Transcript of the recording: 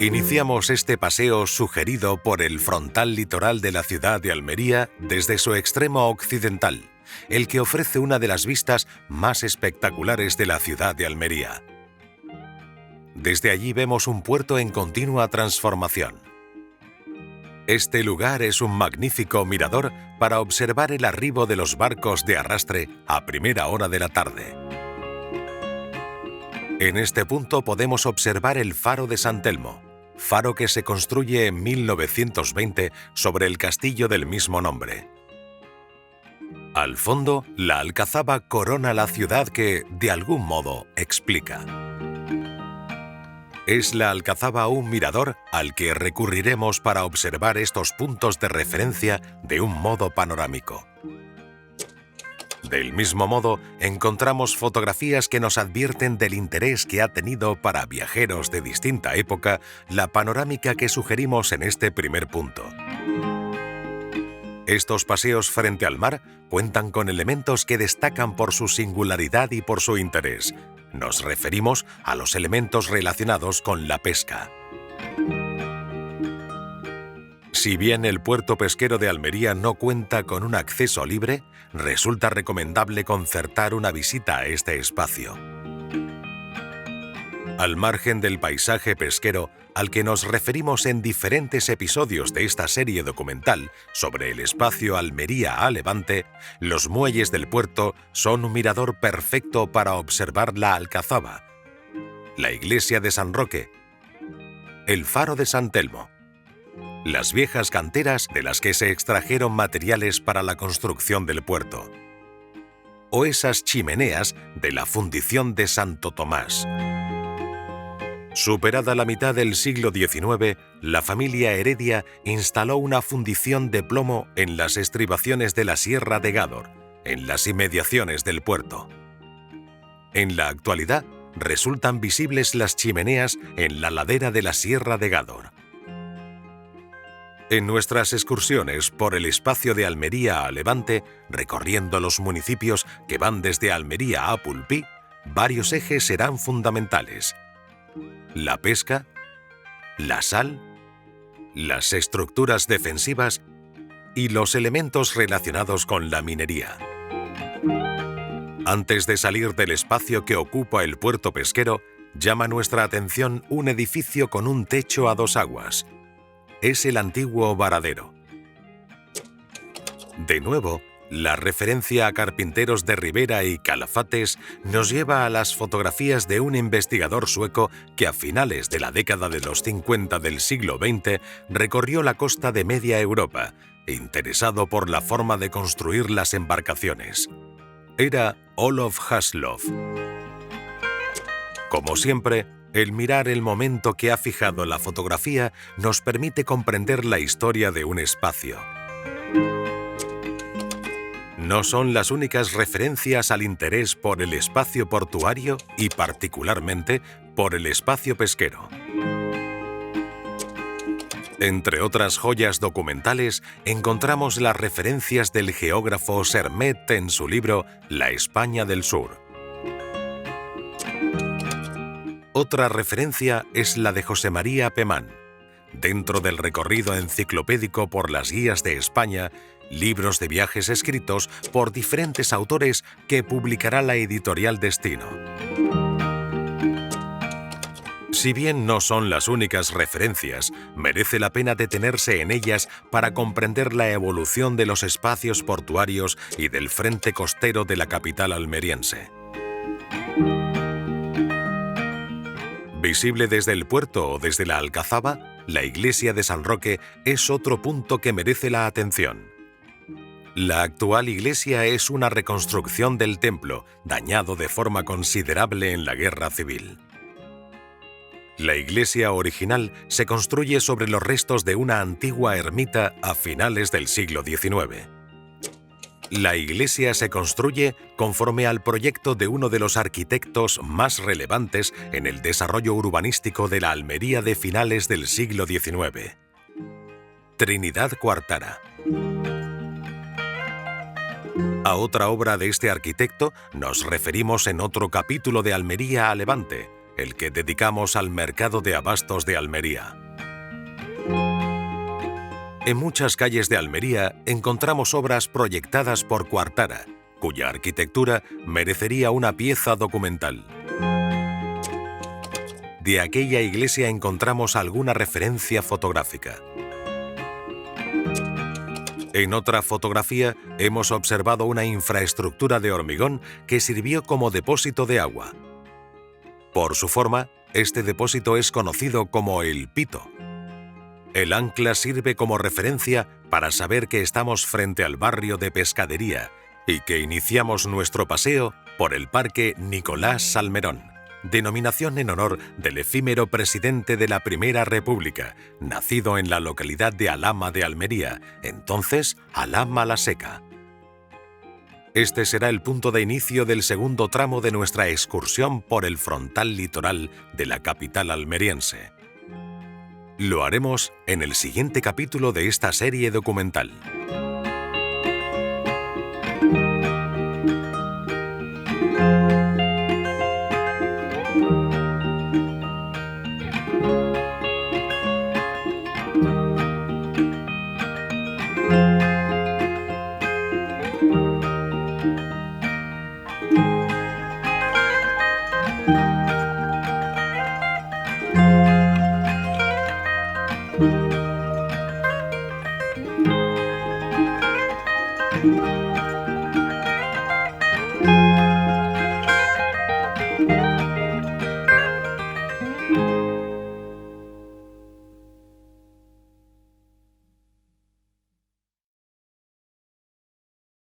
Iniciamos este paseo sugerido por el frontal litoral de la ciudad de Almería desde su extremo occidental, el que ofrece una de las vistas más espectaculares de la ciudad de Almería. Desde allí vemos un puerto en continua transformación. Este lugar es un magnífico mirador para observar el arribo de los barcos de arrastre a primera hora de la tarde. En este punto podemos observar el Faro de San Telmo, faro que se construye en 1920 sobre el castillo del mismo nombre. Al fondo, la alcazaba corona la ciudad que, de algún modo, explica. Es la alcazaba un mirador al que recurriremos para observar estos puntos de referencia de un modo panorámico. Del mismo modo, encontramos fotografías que nos advierten del interés que ha tenido para viajeros de distinta época la panorámica que sugerimos en este primer punto. Estos paseos frente al mar cuentan con elementos que destacan por su singularidad y por su interés. Nos referimos a los elementos relacionados con la pesca. Si bien el puerto pesquero de Almería no cuenta con un acceso libre, resulta recomendable concertar una visita a este espacio. Al margen del paisaje pesquero, al que nos referimos en diferentes episodios de esta serie documental sobre el espacio Almería a Levante, los muelles del puerto son un mirador perfecto para observar la alcazaba, la iglesia de San Roque, el faro de San Telmo, las viejas canteras de las que se extrajeron materiales para la construcción del puerto, o esas chimeneas de la fundición de Santo Tomás. Superada la mitad del siglo XIX, la familia Heredia instaló una fundición de plomo en las estribaciones de la Sierra de Gádor, en las inmediaciones del puerto. En la actualidad, resultan visibles las chimeneas en la ladera de la Sierra de Gádor. En nuestras excursiones por el espacio de Almería a Levante, recorriendo los municipios que van desde Almería a Pulpí, varios ejes serán fundamentales: la pesca, la sal, las estructuras defensivas y los elementos relacionados con la minería. Antes de salir del espacio que ocupa el puerto pesquero, llama nuestra atención un edificio con un techo a dos aguas. Es el antiguo varadero. De nuevo, la referencia a carpinteros de Ribera y Calafates nos lleva a las fotografías de un investigador sueco que a finales de la década de los 50 del siglo XX recorrió la costa de media Europa, interesado por la forma de construir las embarcaciones. Era Olof Haslov. Como siempre, el mirar el momento que ha fijado la fotografía nos permite comprender la historia de un espacio. No son las únicas referencias al interés por el espacio portuario y particularmente por el espacio pesquero. Entre otras joyas documentales, encontramos las referencias del geógrafo Sermet en su libro La España del Sur. Otra referencia es la de José María Pemán. Dentro del recorrido enciclopédico por las guías de España, libros de viajes escritos por diferentes autores que publicará la editorial Destino. Si bien no son las únicas referencias, merece la pena detenerse en ellas para comprender la evolución de los espacios portuarios y del frente costero de la capital almeriense. Visible desde el puerto o desde la alcazaba, la iglesia de San Roque es otro punto que merece la atención. La actual iglesia es una reconstrucción del templo, dañado de forma considerable en la Guerra Civil. La iglesia original se construye sobre los restos de una antigua ermita a finales del siglo XIX. La iglesia se construye conforme al proyecto de uno de los arquitectos más relevantes en el desarrollo urbanístico de la Almería de finales del siglo XIX, Trinidad Cuartara. A otra obra de este arquitecto nos referimos en otro capítulo de Almería a Levante, el que dedicamos al mercado de abastos de Almería. En muchas calles de Almería encontramos obras proyectadas por Quartara, cuya arquitectura merecería una pieza documental. De aquella iglesia encontramos alguna referencia fotográfica. En otra fotografía hemos observado una infraestructura de hormigón que sirvió como depósito de agua. Por su forma, este depósito es conocido como el Pito. El ancla sirve como referencia para saber que estamos frente al barrio de Pescadería y que iniciamos nuestro paseo por el Parque Nicolás Salmerón, denominación en honor del efímero presidente de la Primera República, nacido en la localidad de Alhama de Almería, entonces Alhama la Seca. Este será el punto de inicio del segundo tramo de nuestra excursión por el frontal litoral de la capital almeriense. Lo haremos en el siguiente capítulo de esta serie documental.